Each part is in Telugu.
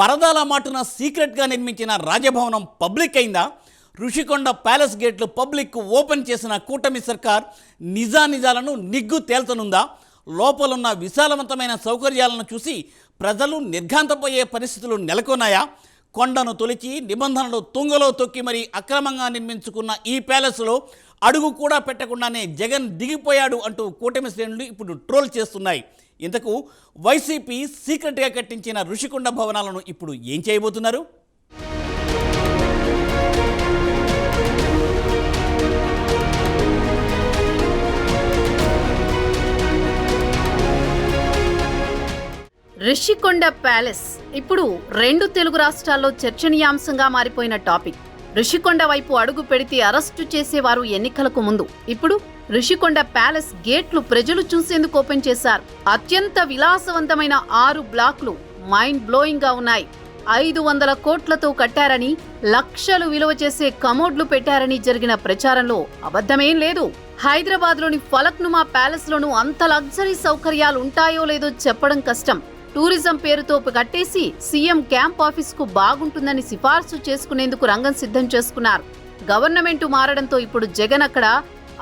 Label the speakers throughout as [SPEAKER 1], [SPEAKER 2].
[SPEAKER 1] పరదాల మాటున సీక్రెట్గా నిర్మించిన రాజభవనం పబ్లిక్ అయిందా? ఋషికొండ ప్యాలెస్ గేట్లు పబ్లిక్ ఓపెన్ చేసిన కూటమి సర్కార్ నిజానిజాలను నిగ్గు తేల్చనుందా? లోపలున్న విశాలవంతమైన సౌకర్యాలను చూసి ప్రజలు నిర్ఘాంతపోయే పరిస్థితులు నెలకొన్నాయా? కొండను తొలిచి నిబంధనలు తుంగలో తొక్కి మరీ అక్రమంగా నిర్మించుకున్న ఈ ప్యాలెస్లో అడుగు కూడా పెట్టకుండానే జగన్ దిగిపోయాడు అంటూ కూటమి శ్రేణులు ఇప్పుడు ట్రోల్ చేస్తున్నాయి. ఇంతకు వైసీపీ సీక్రెట్గా కట్టించిన ఋషికొండ భవనాలను ఇప్పుడు ఏం చేయబోతున్నారు?
[SPEAKER 2] ఋషికొండ ప్యాలెస్ ఇప్పుడు రెండు తెలుగు రాష్ట్రాల్లో చర్చనీయాంశంగా మారిపోయిన టాపిక్. ఋషికొండ వైపు అడుగు పెడితే అరెస్టు చేసేవారు ఎన్నికలకు ముందు. ఇప్పుడు ఋషికొండ ప్యాలెస్ గేట్లు ప్రజలు చూసేందుకు ఓపెన్ చేశారు. అత్యంత విలాసవంతమైన 6 బ్లాక్లు మైండ్ బ్లోయింగ్ గా ఉన్నాయి. 500 కోట్లతో కట్టారని, లక్షలు విలువ చేసే కమోడ్లు పెట్టారని జరిగిన ప్రచారంలో అబద్ధమేం లేదు. హైదరాబాద్లోని ఫలక్నుమా ప్యాలెస్ లోనూ అంత లగ్జరీ సౌకర్యాలు ఉంటాయో లేదో చెప్పడం కష్టం. టూరిజం పేరుతో కట్టేసి సీఎం క్యాంప్ ఆఫీస్ కు బాగుంటుందని సిఫార్సు చేసుకునేందుకు రంగం సిద్ధం చేసుకున్నారు. గవర్నమెంట్ మారడంతో ఇప్పుడు జగన్ అక్కడ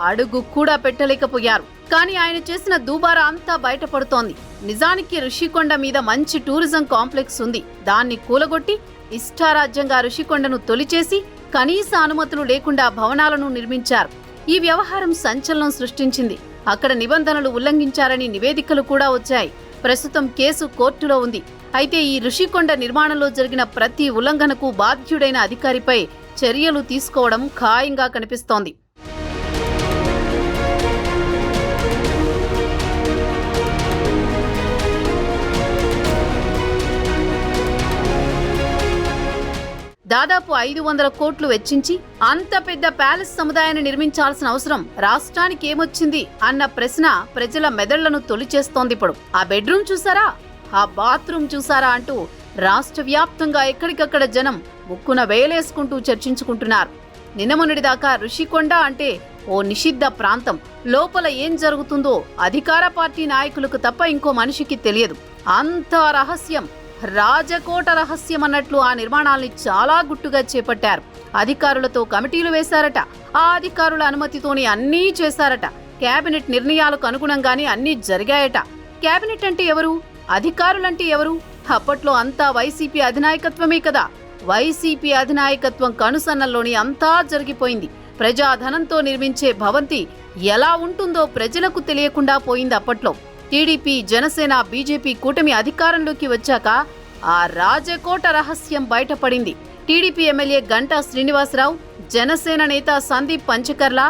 [SPEAKER 2] అడుగు కూడా పెట్టలేకపోయారు. కానీ ఆయన చేసిన దూబారా అంతా బయటపడుతోంది. నిజానికి ఋషికొండ మీద మంచి టూరిజం కాంప్లెక్స్ ఉంది. దాన్ని కూలగొట్టి ఇష్టారాజ్యంగా ఋషికొండను తొలిచేసి కనీస అనుమతులు లేకుండా భవనాలను నిర్మించారు. ఈ వ్యవహారం సంచలనం సృష్టించింది. అక్కడ నిబంధనలు ఉల్లంఘించారని నివేదికలు కూడా వచ్చాయి. ప్రస్తుతం కేసు కోర్టులో ఉంది. అయితే ఈ ఋషికొండ నిర్మాణంలో జరిగిన ప్రతి ఉల్లంఘనకు బాధ్యుడైన అధికారిపై చర్యలు తీసుకోవడం ఖాయంగా కనిపిస్తోంది. దాదాపు 500 కోట్లు వెచ్చించి అంత పెద్ద ప్యాలెస్ సముదాయాన్ని నిర్మించాల్సిన అవసరం రాష్ట్రానికి ఏమొచ్చింది అన్న ప్రశ్న ప్రజల మెదళ్లను తొలిచేస్తోంది. ఇప్పుడు ఆ బెడ్రూమ్ చూసారా, ఆ బాత్రూమ్ చూసారా అంటూ రాష్ట్ర వ్యాప్తంగా ఎక్కడికక్కడ జనం ముక్కున వేలేసుకుంటూ చర్చించుకుంటున్నారు. నిన్నమొన్నటిదాకా ఋషికొండ అంటే ఓ నిషిద్ధ ప్రాంతం. లోపల ఏం జరుగుతుందో అధికార పార్టీ నాయకులకు తప్ప ఇంకో మనిషికి తెలియదు. అంత రహస్యం, రాజకోట రహస్యం అన్నట్లు ఆ నిర్మాణాల్ని చాలా గుట్టుగా చేపట్టారు. అధికారులతో కమిటీలు వేశారట. ఆ అధికారుల అనుమతితోనే అన్నీ చేశారట. కేబినెట్ నిర్ణయాలకు అనుగుణంగానే అన్నీ జరిగాయట. కేబినెట్ అంటే ఎవరు? అధికారులంటే ఎవరు? అప్పట్లో అంతా వైసీపీ అధినాయకత్వమే కదా. వైసీపీ అధినాయకత్వం కనుసన్నల్లోని అంతా జరిగిపోయింది. ప్రజాధనంతో నిర్మించే భవంతి ఎలా ఉంటుందో ప్రజలకు తెలియకుండా పోయింది. అప్పట్లో టీడీపీ, జనసేన, బీజేపీ కూటమి అధికారంలోకి వచ్చాక ఆ రాజకోట రహస్యం బయటపడింది. టీడీపీ ఎమ్మెల్యే గంటా శ్రీనివాసరావు, జనసేన నేత సందీప్ పంచకర్ల,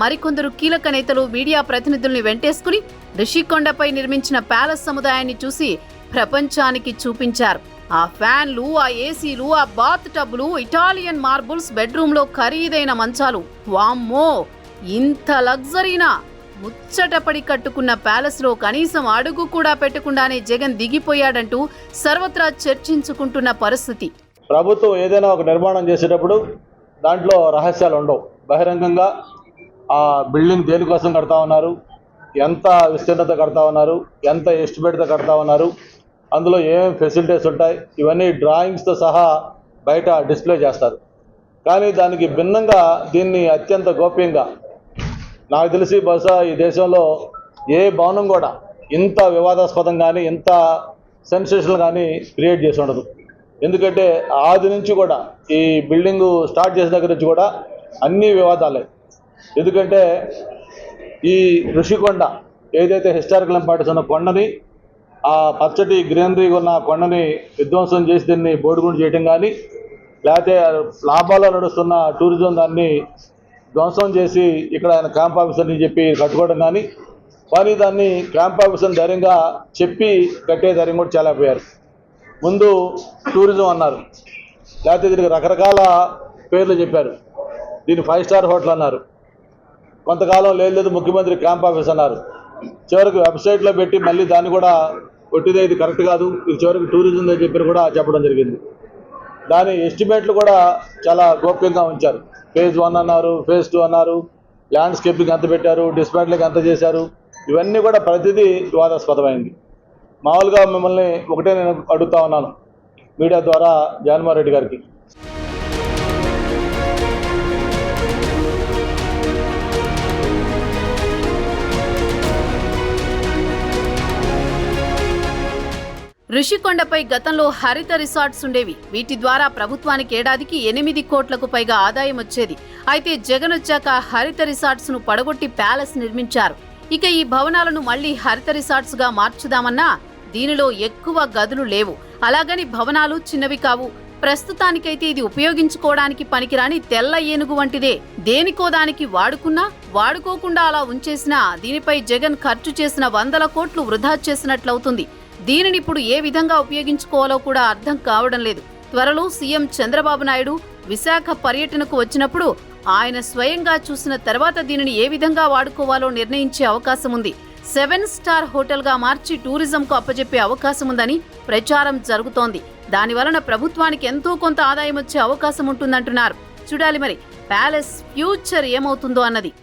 [SPEAKER 2] మరికొందరు కీలక నేతలు మీడియా ప్రతినిధుల్ని వెంటేసుకుని ఋషికొండపై నిర్మించిన ప్యాలెస్ సముదాయాన్ని చూసి ప్రపంచానికి చూపించారు. ఆ ఫ్యాన్లు, ఆ ఏసీలు, ఆ బాత్ టబ్లు, ఇటాలియన్ మార్బుల్స్, బెడ్రూమ్లో ఖరీదైన మంచాలు, వామ్మో ఇంత లగ్జరీనా? ముచ్చటపడి కట్టుకున్న ప్యాలెస్ లో కనీసం అడుగు కూడా పెట్టకుండానే జగన్ దిగిపోయాడంటూ సర్వత్రా చర్చించుకుంటున్న పరిస్థితి.
[SPEAKER 3] ప్రభుత్వం ఏదైనా ఒక నిర్మాణం చేసేటప్పుడు దాంట్లో రహస్యాలు ఉండవు. బహిరంగంగా ఆ బిల్డింగ్ దేనికోసం కడతా ఉన్నారు, ఎంత విస్తీర్ణత కడతా ఉన్నారు, ఎంత ఎస్టిమేట్తో కడతా ఉన్నారు, అందులో ఏమేమి ఫెసిలిటీస్ ఉంటాయి, ఇవన్నీ డ్రాయింగ్స్తో సహా బయట డిస్ప్లే చేస్తారు. కానీ దానికి భిన్నంగా దీన్ని అత్యంత గోప్యంగా, నాకు తెలిసి బహుశా ఈ దేశంలో ఏ భవనం కూడా ఇంత వివాదాస్పదం కానీ ఇంత సెన్సేషన్ కానీ క్రియేట్ చేసి ఉండదు. ఎందుకంటే ఆది నుంచి కూడా ఈ బిల్డింగు స్టార్ట్ చేసిన దగ్గర నుంచి కూడా అన్ని వివాదాలే. ఎందుకంటే ఈ ఋషికొండ ఏదైతే హిస్టారికల్ ఇంపార్టెన్స్ ఉన్న కొండని, ఆ పచ్చటి గ్రీనరీ ఉన్న కొండని విధ్వంసం చేసి దీన్ని బోడిగుండు చేయటం కానీ, లేకపోతే లాభాల్లో నడుస్తున్న టూరిజం దాన్ని ధ్వంసం చేసి ఇక్కడ ఆయన క్యాంప్ ఆఫీసర్ అని చెప్పి కట్టుకోవడం కానీ దాన్ని క్యాంప్ ఆఫీసర్ని ధైర్యంగా చెప్పి కట్టే ధైర్యం కూడా చాలా పోయారు. ముందు టూరిజం అన్నారు, లేకపోతే దీనికి రకరకాల పేర్లు చెప్పారు. దీన్ని 5 స్టార్ హోటల్ అన్నారు. కొంతకాలం లేదు ముఖ్యమంత్రి క్యాంప్ ఆఫీస్ అన్నారు. చివరికి వెబ్సైట్లో పెట్టి మళ్ళీ దాన్ని కూడా కొట్టిదే, ఇది కరెక్ట్ కాదు, ఇది చివరికి టూరిజం అని చెప్పి కూడా చెప్పడం జరిగింది. దాని ఎస్టిమేట్లు కూడా చాలా గోప్యంగా ఉంచారు. ఫేజ్ 1 అన్నారు, ఫేజ్ 2 అన్నారు, ల్యాండ్స్కేపింగ్ ఎంత పెట్టారు, డిస్మాంట్లింగ్ ఎంత చేశారు, ఇవన్నీ కూడా ప్రతిదీ వివాదాస్పదమైంది. మామూలుగా మిమ్మల్ని ఒకటే నేను అడుగుతా ఉన్నాను, మీడియా ద్వారా జగన్మోహన్ రెడ్డి గారికి.
[SPEAKER 2] ఋషికొండపై గతంలో హరిత రిసార్ట్స్ ఉండేవి. వీటి ద్వారా ప్రభుత్వానికి ఏడాదికి 8 కోట్లకు పైగా ఆదాయం వచ్చేది. అయితే జగన్ వచ్చాక హరిత రిసార్ట్స్ ను పడగొట్టి ప్యాలెస్ నిర్మించారు. ఇక ఈ భవనాలను మళ్లీ హరిత రిసార్ట్స్ గా మార్చుదామన్నా దీనిలో ఎక్కువ గదులు లేవు. అలాగని భవనాలు చిన్నవి కావు. ప్రస్తుతానికైతే ఇది ఉపయోగించుకోవడానికి పనికిరాని తెల్ల ఏనుగు వంటిదే. దేనికో దానికి వాడుకున్నా వాడుకోకుండా అలా ఉంచేసినా దీనిపై జగన్ ఖర్చు చేసిన 100 కోట్లు వృధా చేసినట్లవుతుంది. దీనిని ఇప్పుడు ఏ విధంగా ఉపయోగించుకోవాలో కూడా అర్థం కావడం లేదు. త్వరలో సీఎం చంద్రబాబు నాయుడు విశాఖ పర్యటనకు వచ్చినప్పుడు ఆయన స్వయంగా చూసిన తర్వాత దీనిని ఏ విధంగా వాడుకోవాలో నిర్ణయించే అవకాశం ఉంది. 7 స్టార్ హోటల్గా మార్చి టూరిజంకు అప్పజెప్పే అవకాశం ఉందని ప్రచారం జరుగుతోంది. దాని వలన ప్రభుత్వానికి ఎంతో కొంత ఆదాయం వచ్చే అవకాశం ఉంటుందంటున్నారు. చూడాలి మరి ప్యాలెస్ ఫ్యూచర్ ఏమవుతుందో అన్నది.